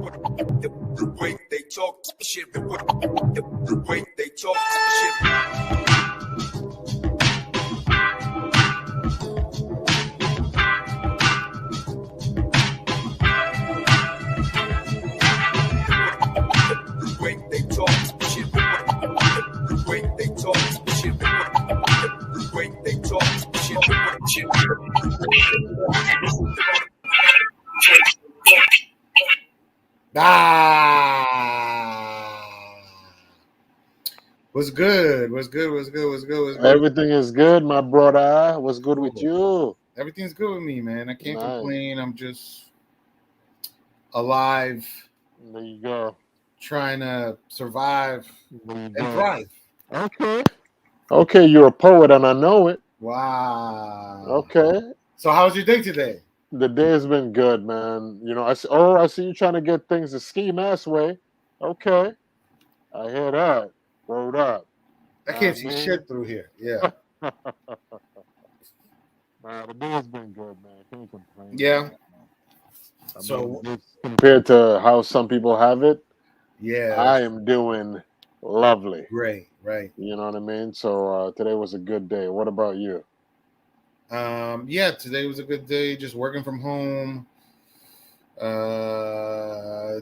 The way they talk shit, the way they talk shit. The way they talk shit, the way they talk shit, the way they talk shit. What's good? What's good? What's good? What's good? What's good? Everything is good, my brother. What's good with you? Everything's good with me, man. I can't Nice. complain. I'm just alive, There you go. trying to survive There you and go. thrive. Okay. Okay, you're a poet and I know it. Wow. Okay. So how's your day today? The day has been good, man. You know, I see you trying to get things the ski mask way. Okay. I hear that. Word up. I can't see shit through here. Yeah. The day has been good, man. Can't complain. Yeah. I So mean, just compared to how some people have it, yeah, I am doing lovely. great, right. You know what I mean? So today was a good day. What about you? Yeah, today was a good day, just working from home,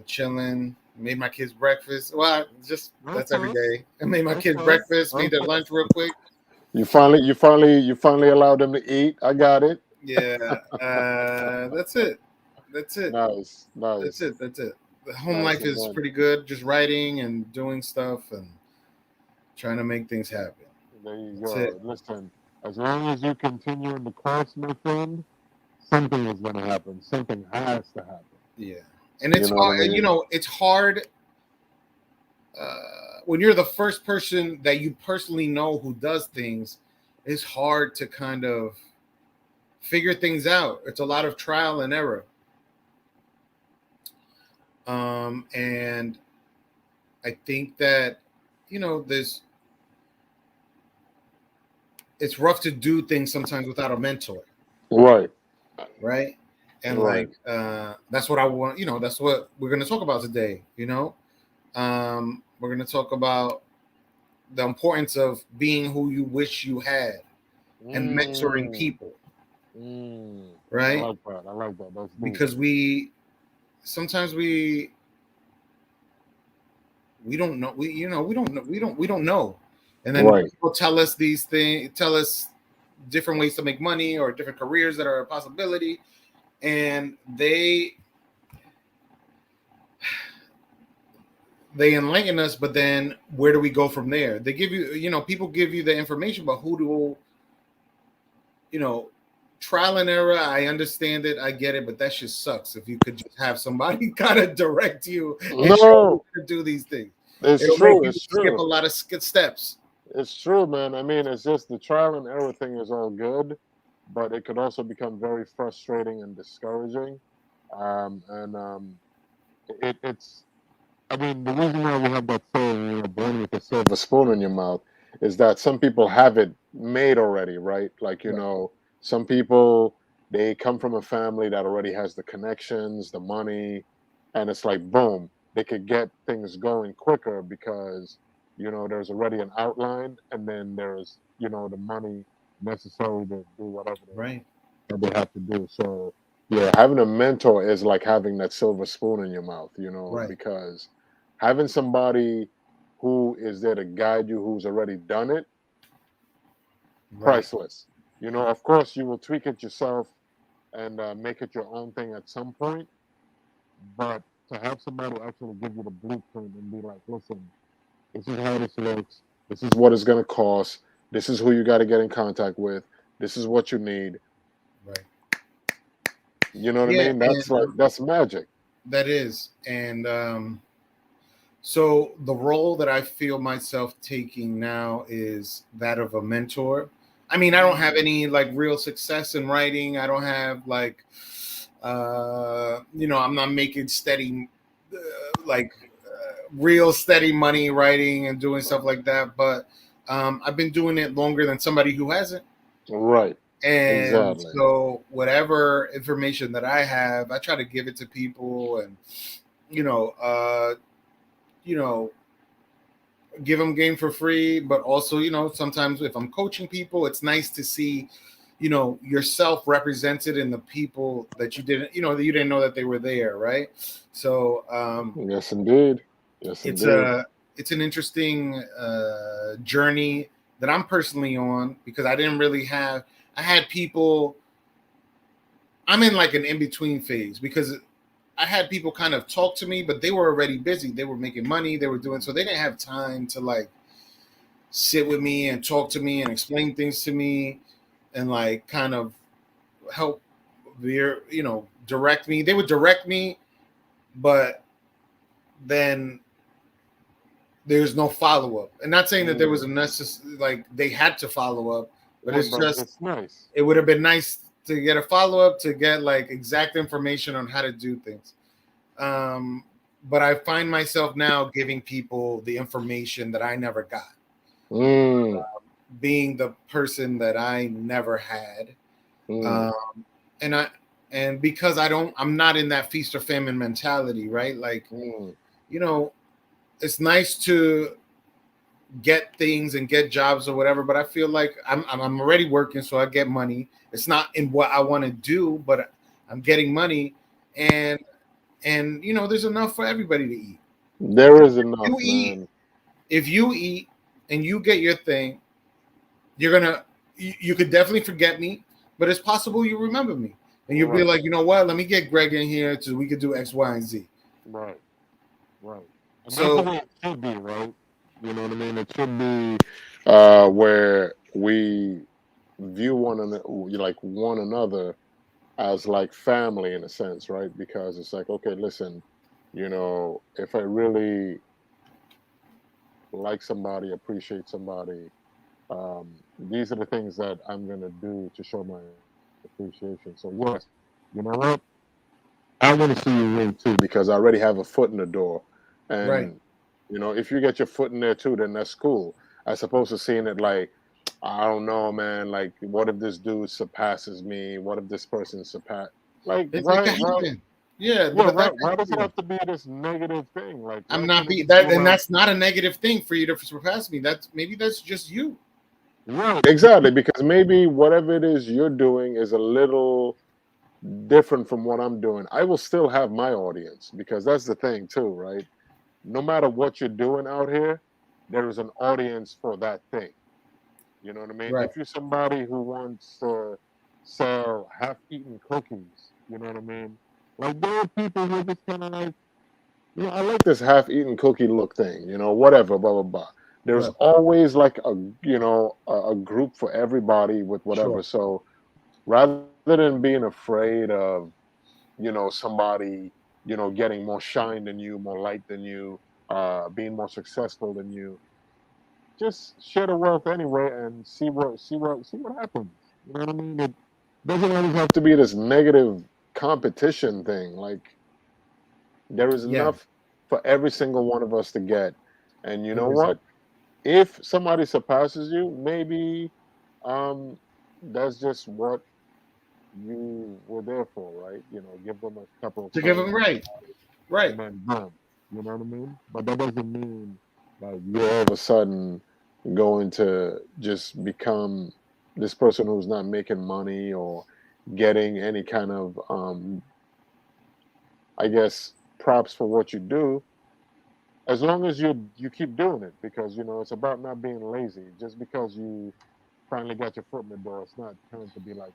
chilling, made my kids breakfast. Well, that's every day. I made my kids breakfast, made their lunch real quick. You finally allowed them to eat. I got it. Yeah, that's it. That's it. Nice. That's it. That's it. The home Nice life is again. pretty good. Just writing and doing stuff and trying to make things happen. There you That's go. it. Listen, as long as you continue in the course, my friend, something is going to happen. Something has to happen. Yeah, and it's You know what I hard. mean? It's hard when you're the first person that you personally know who does things. It's hard to kind of figure things out. It's a lot of trial and error. And I think that there's it's rough to do things sometimes without a mentor, Right. right? And Right. that's what I want. That's what we're going to talk about today. We're going to talk about the importance of being who you wish you had and mentoring people, right? I like that. I like that. That's Because sometimes we don't know. We don't know. And then Right. people tell us these things, tell us different ways to make money or different careers that are a possibility, and they enlighten us. But then where do we go from there? They give you, people give you the information, but who do trial and error? I understand it, I get it, but that just sucks. If you could just have somebody kind of direct you and show you how to do these things, it'll make you skip a lot of steps. It's true, man. I mean, it's just the trial and error thing is all good, but it could also become very frustrating and discouraging. It's, I mean, the reason why we have that saying, born with a silver spoon in your mouth, is that some people have it made already, right? Like, some people, they come from a family that already has the connections, the money, and it's like, boom, they could get things going quicker because there's already an outline, and then there's the money necessary to do whatever that they have to do. So yeah, having a mentor is like having that silver spoon in your mouth, because having somebody who is there to guide you, who's already done it, priceless. Of course, you will tweak it yourself and make it your own thing at some point, but to have somebody actually give you the blueprint and be like, listen, this is how this looks. This is what it's going to cost. This is who you got to get in contact with. This is what you need. Right. You know what I mean? That's magic. That is. And so the role that I feel myself taking now is that of a mentor. I mean, I don't have any real success in writing. I don't have I'm not making steady real steady money writing and doing stuff like that, but I've been doing it longer than somebody who hasn't. Right. And exactly. So whatever information that I have, I try to give it to people, and you know, you know, give them game for free, but also, sometimes if I'm coaching people, it's nice to see, yourself represented in the people that you didn't, that you didn't know that they were there, right? So Yes, indeed. Yes, it's indeed. a it's an interesting journey that I'm personally on because I had people. I'm in like an in between phase because I had people kind of talk to me, but they were already busy. They were making money. They were doing so they didn't have time to like sit with me and talk to me and explain things to me and like kind of help direct me. They would direct me, but then there's no follow up. And not saying that there was a Mm. necessary like they had to follow up, but Well, it's but just it's nice. it would have been nice to get a follow up to get like exact information on how to do things. Um, but I find myself now giving people the information that I never got, Mm. being the person that I never had. Mm. Um, and I and because I'm not in that feast or famine mentality, right? Like, Mm. you know, it's nice to get things and get jobs or whatever, but I feel like I'm already working, so I get money. It's not in what I want to do, but I'm getting money, and there's enough for everybody to eat. There is You enough, eat man. if you eat and you get your thing, you're gonna you could definitely forget me, but it's possible you remember me, and you'll be Right, like, you know what? Let me get Greg in here so we could do X, Y, and Z. right, right. And that's the So way it should be, right? You know what I mean? It should be where we view one another, like one another, as like family in a sense, right? Because it's like, okay, listen, if I really like somebody, appreciate somebody, these are the things that I'm gonna do to show my appreciation. So yes, you know what? I want to see you win too because I already have a foot in the door, right, and if you get your foot in there too, then that's cool. As opposed to seeing it like, I don't know, man. Like, what if this dude surpasses me? What if this person surpass? Like, it can why, happen. Yeah, yeah, but that why does it yeah. have to be this negative thing? Like, I'm why not can't it be just go that, and around? that's not a negative thing for you to surpass me. That's just you. Right, exactly, because maybe whatever it is you're doing is a little different from what I'm doing. I will still have my audience because that's the thing too, right? No matter what you're doing out here, there is an audience for that thing. You know what I mean? Right. If you're somebody who wants to sell half-eaten cookies, you know what I mean? Like there are people who are just kind of like, I like this half-eaten cookie look thing, whatever, blah blah blah. There's Right. always like a group for everybody with Sure. whatever. So rather than being afraid of somebody getting more shine than you, more light than you, being more successful than you, just share the wealth anyway and see what happens. You know what I mean? It doesn't always have to be this negative competition thing. Like there is Yeah. enough for every single one of us to get. And you know There is. what? If somebody surpasses you, maybe um that's just what you were there for, right? Give them a couple of To give them coins right. Right. and then boom. You know what I mean? But that doesn't mean like you're all of a sudden going to just become this person who's not making money or getting any kind of I guess props for what you do, as long as you keep doing it, because it's about not being lazy. Just because you finally got your foot in the door, it's not time to be like,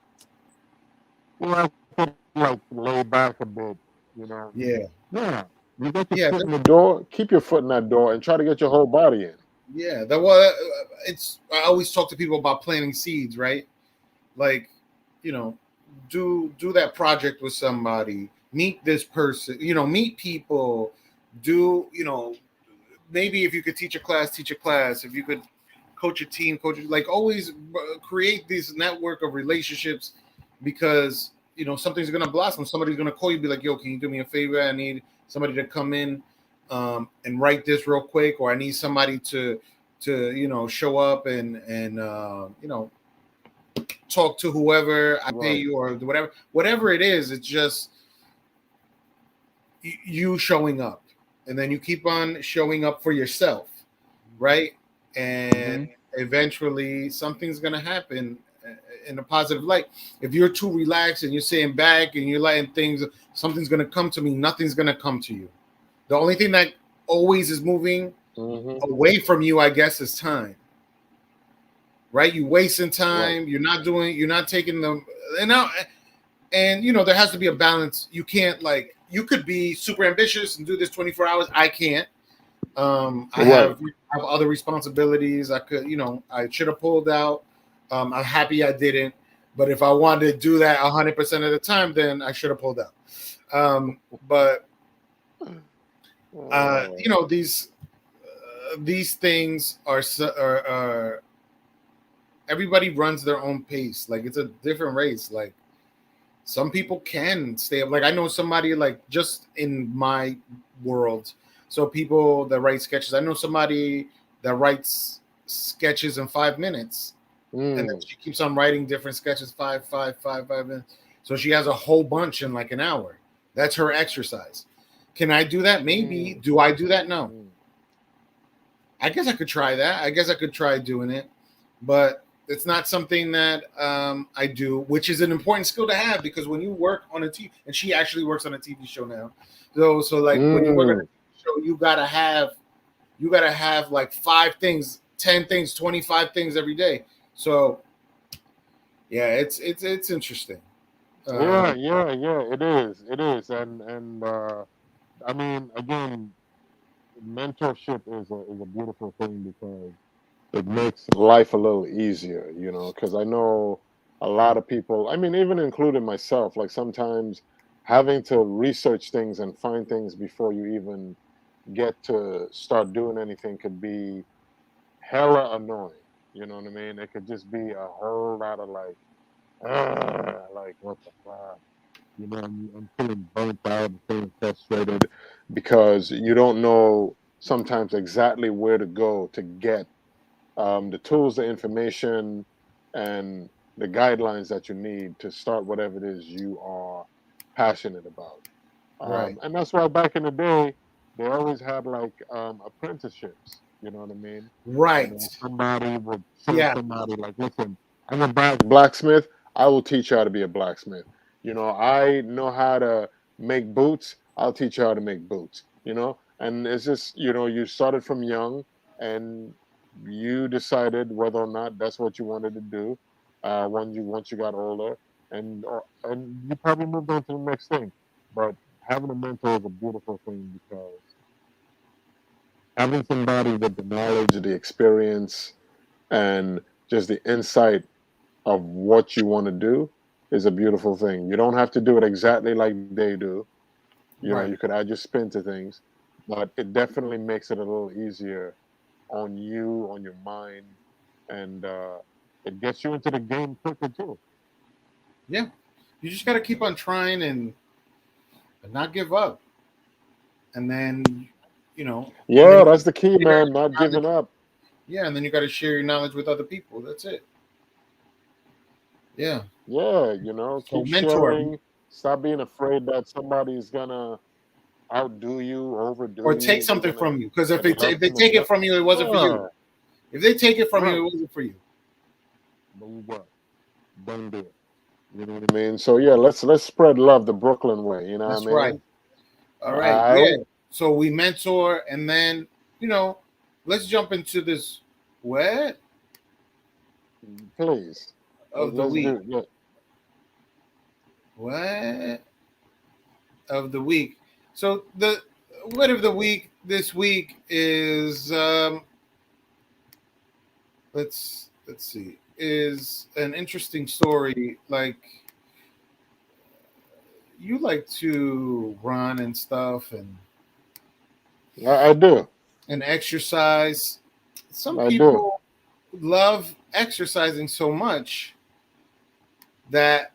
well, I could like lay back a bit, you know. Yeah. Yeah, you got your Yeah. foot in the door. Keep your foot in that door and try to get your whole body in. Yeah. That was. It's. I always talk to people about planting seeds, right? Like, you know, do that project with somebody. Meet this person. Meet people. Do maybe if you could teach a class, teach a class. If you could coach a team, coach like always create this network of relationships because something's gonna blossom. Somebody's gonna call you, be like, "Yo, can you do me a favor? I need somebody to come in and write this real quick, or I need somebody to show up and talk to whoever I pay Right. you or whatever it is. It's just you showing up, and then you keep on showing up for yourself, right? And eventually something's gonna happen in a positive light. If you're too relaxed and you're sitting back and you're letting things, something's gonna come to me. Nothing's gonna come to you. The only thing that always is moving Mm-hmm. away from you, I guess, is time. Right? You wasting Right. time. You're not taking them. And now, and there has to be a balance. You can't, like, you could be super ambitious and do this 24 hours. I can't. I Right. have other responsibilities. I could, I should have pulled out. I'm happy I didn't. But if I wanted to do that 100% of the time, then I should have pulled out. But Uh, these things are everybody runs their own pace. Like, it's a different race. Like, some people can stay up. Like, I know somebody, like, just in my world. So people that write sketches, I know somebody that writes sketches in 5 minutes, and then mm, she keeps on writing different sketches, 5 minutes. So she has a whole bunch in like an hour. That's her exercise. Can I do that? Maybe. mm, Do I do that? No. mm. I guess I could try that. I guess I could try doing it, but it's not something that I do, which is an important skill to have, because when you work on a TV, and she actually works on a TV show now, so like, when you work on a Mm. TV show, you gotta have like 5 things, 10 things, 25 things every day. So yeah, it's interesting. Yeah, Um, yeah, yeah. It is, and I mean, again, mentorship is a beautiful thing because it makes life a little easier, because I know a lot of people, I mean, even including myself, like sometimes having to research things and find things before you even get to start doing anything could be hella annoying. You know what I mean? It could just be a whole lot of like, like what the fuck? I'm feeling burnt out and feeling frustrated because you don't know sometimes exactly where to go to get the tools, the information, and the guidelines that you need to start whatever it is you are passionate about. right, And that's why back in the day, they always had like apprenticeships. You know what I mean? right, Somebody would show yeah, somebody like, listen, I'm a blacksmith. I will teach you how to be a blacksmith. I know how to make boots. I'll teach you how to make boots. And it's just, you started from young and you decided whether or not that's what you wanted to do once you got older, and you probably moved on to the next thing. But having a mentor is a beautiful thing because having somebody with the knowledge, the experience, and just the insight of what you want to do is a beautiful thing. You don't have to do it exactly like they do. You right. could add your spin to things, but it definitely makes it a little easier on you, on your mind, and it gets you into the game quicker too. Yeah, you just got to keep on trying and not give up, and then you know, and then Yeah, that's the key, you got man. Not giving up. yeah, and then you got to share your knowledge with other people. That's it. Yeah. Yeah, So keep mentor, sharing. Stop being afraid that somebody's gonna outdo you, or overdo take you. They're something gonna from you, because if gonna if help they you take it adjust. from you, it wasn't for Yeah, you. If they take it from you, right. it wasn't for you. But you what? Don't do it. You know what I mean? So yeah, let's spread love the Brooklyn way. You know what That's I right. mean? All All right. right, Yeah. So we mentor, and then you know, let's jump into this what please. of the Let's week. do. Yeah. What of the week? So the what of the week this week is let's see, is an interesting story. Like, you like to run and stuff, I do. and exercise. Some I do. people love exercising so much that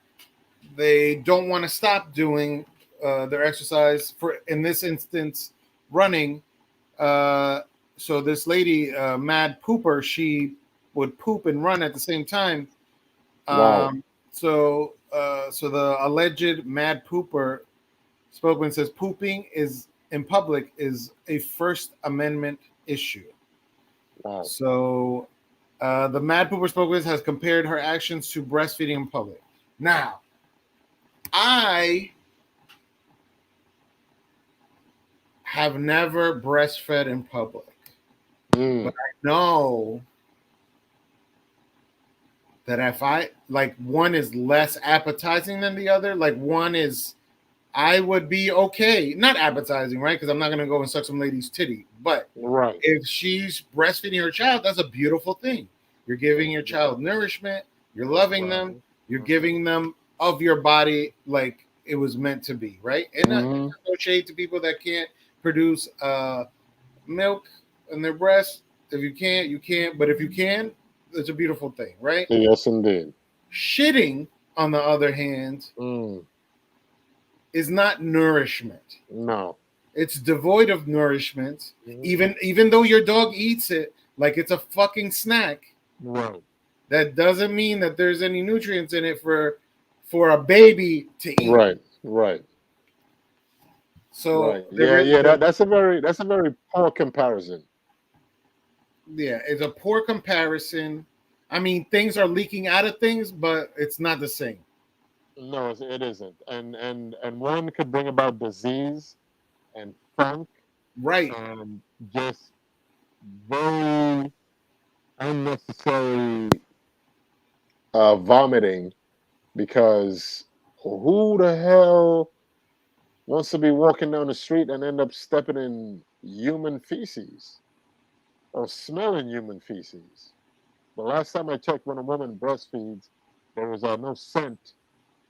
they don't want to stop doing their exercise, for in this instance running. uh, so this lady, mad pooper, she would poop and run at the same time. Wow. So the alleged mad pooper Spokesman says pooping is in public is a First Amendment issue. Wow. So the Mad Pooper spokesman has compared her actions to breastfeeding in public. Now, I have never breastfed in public, but I know that if I like one is less appetizing than the other, like one is I would be okay. Not appetizing, right? Because I'm not gonna go and suck some lady's titty. But Right. if she's breastfeeding her child, that's a beautiful thing. You're giving your child nourishment, you're loving them, you're giving them of your body like it was meant to be, right? And no shade to people that can't produce milk in their breast. If you can't, you can't. But if you can, it's a beautiful thing, right? Yes, indeed. Shitting, on the other hand, is not nourishment. No. It's devoid of nourishment. Even though your dog eats it like it's a fucking snack, right, that doesn't mean that there's any nutrients in it for a baby to eat. Right. So that's a very poor comparison. Yeah, it's a poor comparison. I mean, things are leaking out of things, but it's not the same. No, it isn't. And one could bring about disease and funk, right? Just very unnecessary vomiting, because who the hell wants to be walking down the street and end up stepping in human feces or smelling human feces? The last time I checked, when a woman breastfeeds, there is no scent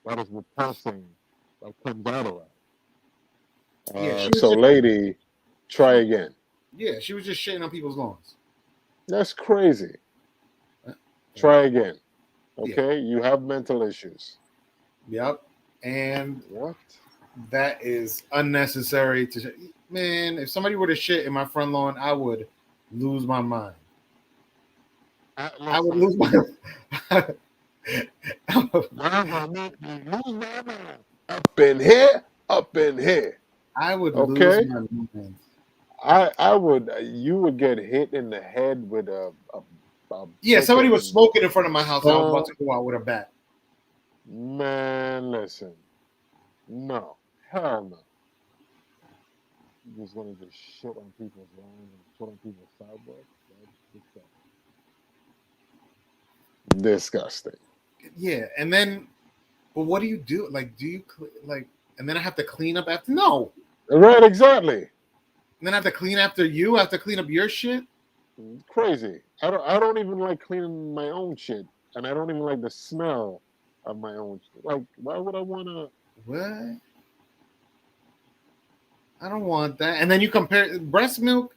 that is repulsing that comes out of her. So, lady, try again. Yeah, she was just shitting on people's lawns. That's crazy. Try again. Okay, you have mental issues. Yep. And what? That is unnecessary to man. If somebody were to shit in my front lawn, I would lose my mind. I would lose my up in here. I would lose my mind. I would. You would get hit in the head with a somebody was smoking in front of my house. I was about to go out with a bat. Man, listen. No. Hell no. You just want to just shit on people's lawns and shit on people's sidewalks. That's disgusting. Yeah, and then, but what do you do? Like, do you and then I have to clean up after? No. Right, exactly. And then I have to clean after you. I have to clean up your shit. Crazy. I don't even like cleaning my own shit, and I don't even like the smell of my own shit. Like, why would I want to? What? I don't want that. And then you compare breast milk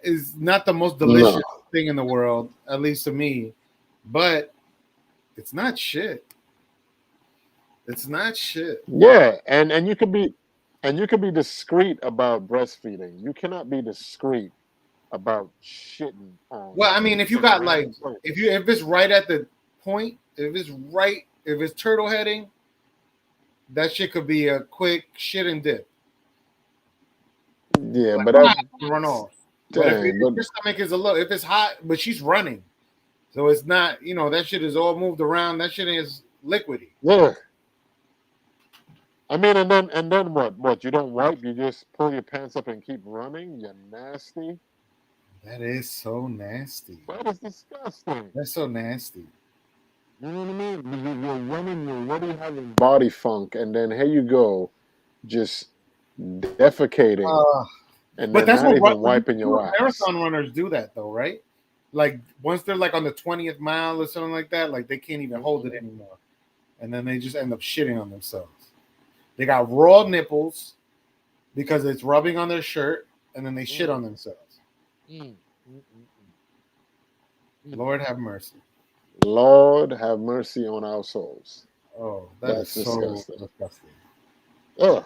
is not the most delicious thing in the world, at least to me, but it's not shit. It's not shit. Yeah, and you could be discreet about breastfeeding. You cannot be discreet about shitting on. Well, I mean, if you got like if it's right at the point, if it's turtle heading, that shit could be a quick shit and dip. Yeah, like, but I run off. But if your stomach is if it's hot, but she's running, so it's not. That shit is all moved around. That shit is liquidy. Yeah. I mean, and then what? What, you don't wipe? You just pull your pants up and keep running? You're nasty. That is so nasty. That is disgusting. That's so nasty. You know what I mean? You're running, you're already having body funk, and then here you go, just defecating, and then not even wiping your ass. Marathon runners do that though, right? Like once they're like on the 20th mile or something like that, like they can't even hold it anymore, and then they just end up shitting on themselves. They got raw nipples because it's rubbing on their shirt, and then they shit on themselves. Lord have mercy. Lord have mercy on our souls. Oh, that's disgusting. So disgusting. Ugh.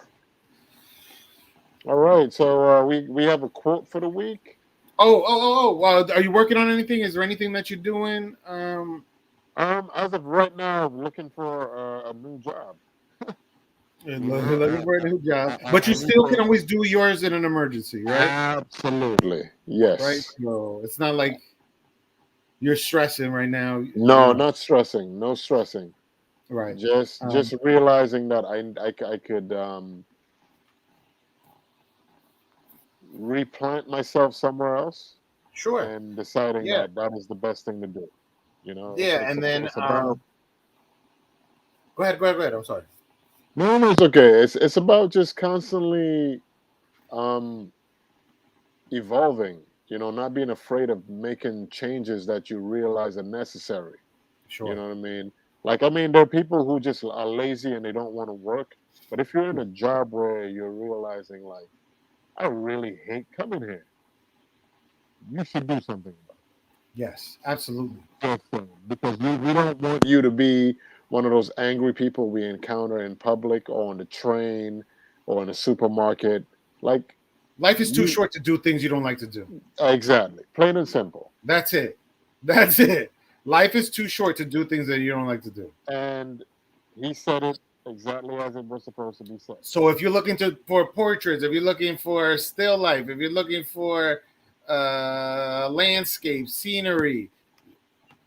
All right, so we have a quote for the week. Well, are you working on anything? Is there anything that you're doing? As of right now, I'm looking for a new job. And Mhm. looking for a new job, but I you still need can to. always do yours in an emergency, right? Absolutely. Right. Yes. So it's not like you're stressing right now. You No, know. not stressing. No stressing. Right. Just Um, realizing that I could replant myself somewhere else sure. and deciding Yeah. that that is the best thing to do. Yeah. And then It's about go ahead. Go ahead. Go ahead. I'm sorry. no, no, it's okay. It's about just constantly um evolving. Not being afraid of making changes that you realize are necessary. You Sure. know what I mean? Like, I mean, there are people who just are lazy and they don't want to work. But if you're in Yeah. a job where you're realizing, like, I really hate coming here, you should do something about Yes. Absolutely. it. Just saying. Because we don't want you to be one of those angry people we encounter in public or on the train or in a supermarket. Like, Life is too you, short to do things you don't like to do. exactly. Plain and simple. That's it. That's it. Life is too short to do things that you don't like to do. And he said it exactly as it was supposed to be said. So if you're looking for portraits, if you're looking for still life, if you're looking for landscape, scenery,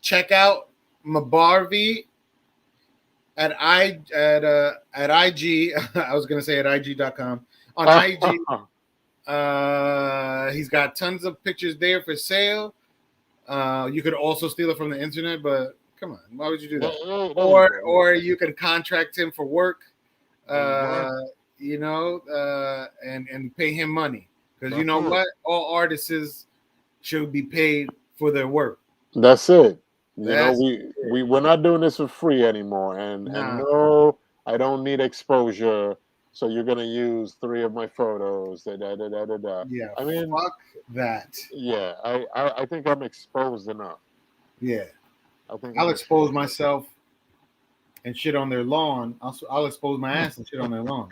check out Mabarvi at IG. I was gonna say at IG.com. On IG, he's got tons of pictures there for sale. You could also steal it from the internet, but come on, why would you do that? There you go. Yeah. Or you can contract him for work, There you go. uh, and pay him money because you That's know it. what? All artists should be paid for their work. That's it. That's We're not doing this for free anymore. And nah, no, I don't need exposure. So you're gonna use three of my photos. Da, da, da, da, da, da. yeah, I mean, fuck that. yeah, I think I'm exposed enough. Yeah, I think I'll I'm expose exposed enough. myself and shit on their lawn. I'll expose my ass and shit on their lawn,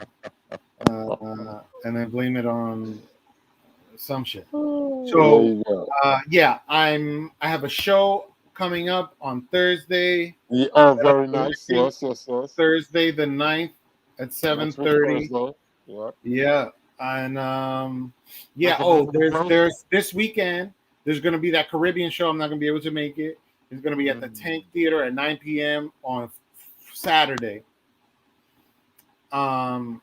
and then blame it on some shit. There So you go. yeah, I have a show coming up on Thursday Yeah, oh, at very Upper nice. Wintry, Yes, yes, yes. Thursday the 9th at Next week 7:30. Thursday. Yeah. Yeah. And What's yeah, the name oh, of the place? there's this weekend there's gonna be that Caribbean show. I'm not gonna be able to make it. It's gonna be at the Mm. Tank Theater at 9 p.m. on Saturday. Um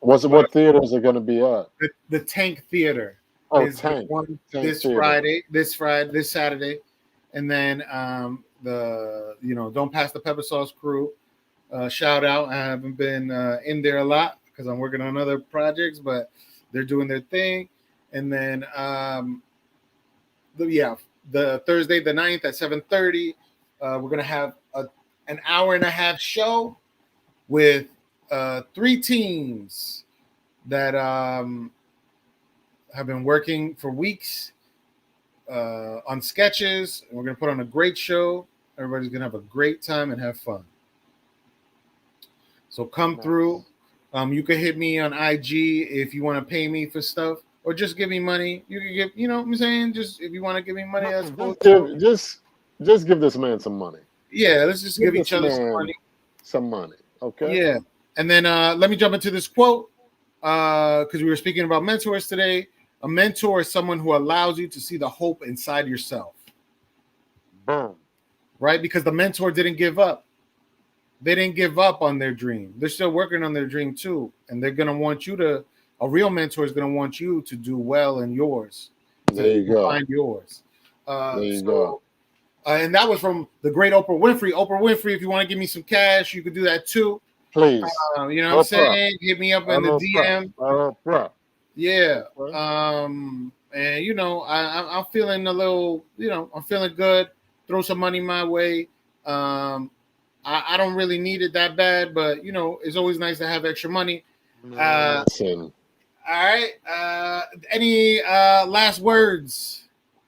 but What theater is it going to be at? the Tank Theater Oh, is the Tank. one Tank Theater. this Saturday, and then the Don't Pass the Pepper Sauce crew. Shout out! I haven't been in there a lot because I'm working on other projects, but they're doing their thing. And then yeah, the Thursday the 9th at 7:30, we're gonna have an hour and a half show with three teams that have been working for weeks on sketches. And we're going to put on a great show. Everybody's going to have a great time and have fun. So come through. Nice. You can hit me on IG if you want to pay me for stuff or just give me money. You can give, you know what I'm saying? Just if you want to give me money, that's No, cool. just give this man some money. Yeah, let's just Give give each this other some man money. some money. Okay. Yeah. And then let me jump into this quote because we were speaking about mentors today. A mentor is someone who allows you to see the hope inside yourself, Boom. right? Because the mentor didn't give up. They didn't give up on their dream. They're still working on their dream too. And they're going to want you to, a real mentor is going to want you to do well in yours, There you to go. find yours. There you go. So, and that was from the great Oprah Winfrey. Oprah Winfrey, if you want to give me some cash, you could do that too. Please. You know what I'm Oprah. saying? Hit me up in the Oprah. DM. Oprah. Yeah. Okay. And I'm feeling a little, I'm feeling good. Throw some money my way. I don't really need it that bad, but it's always nice to have extra money. Man, listen. All right. Any last words?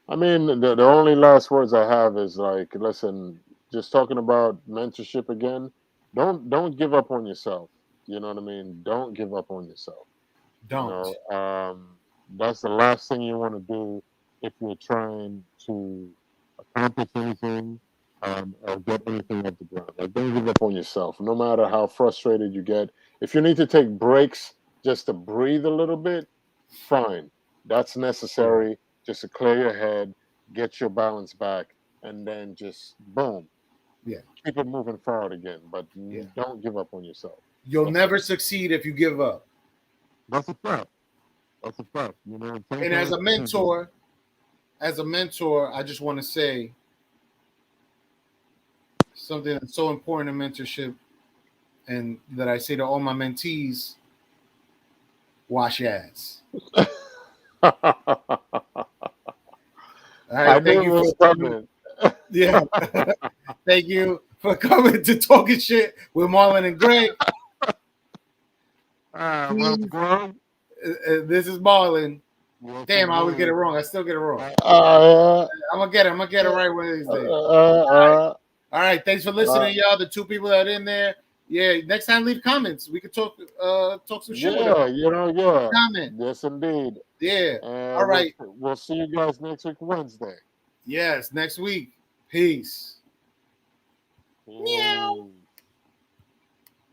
I mean, the only last words I have is like, listen, just talking about mentorship again. Don't give up on yourself. You know what I mean? Don't give up on yourself. You Don't. know, that's the last thing you want to do if you're trying to accomplish anything or get anything off the ground. Like, don't give up on yourself. No matter how frustrated you get, If you need to take breaks just to breathe a little bit, fine. That's necessary just to clear your head, get your balance back, and then just boom, Yeah. keep it moving forward again. But Yeah. don't give up on yourself. You'll That's never it. succeed if you give up. That's a fact. That's a fact. You know, And as a mentor, I just want to say something that's so important in mentorship, and that I say to all my mentees: wash your ass. All I right, knew thank it you for was coming. coming. Yeah, thank you for coming to Talking Shit with Marlon and Greg. Let's Please, go. this is Marlon. Yes, Damn, I always get it indeed. wrong. I still get it wrong. Uh, I'm gonna get it. I'm gonna get it right one of these uh, days. uh, All right. Thanks for uh, listening, y'all. The two people that are in there. Yeah. Next time, leave comments. We could talk. Talk some shit with them. yeah, yeah. Comment. Yes, indeed. Yeah. All And right. we'll see you guys next week, Wednesday. Yes. Next week. Peace. Meow. Mm.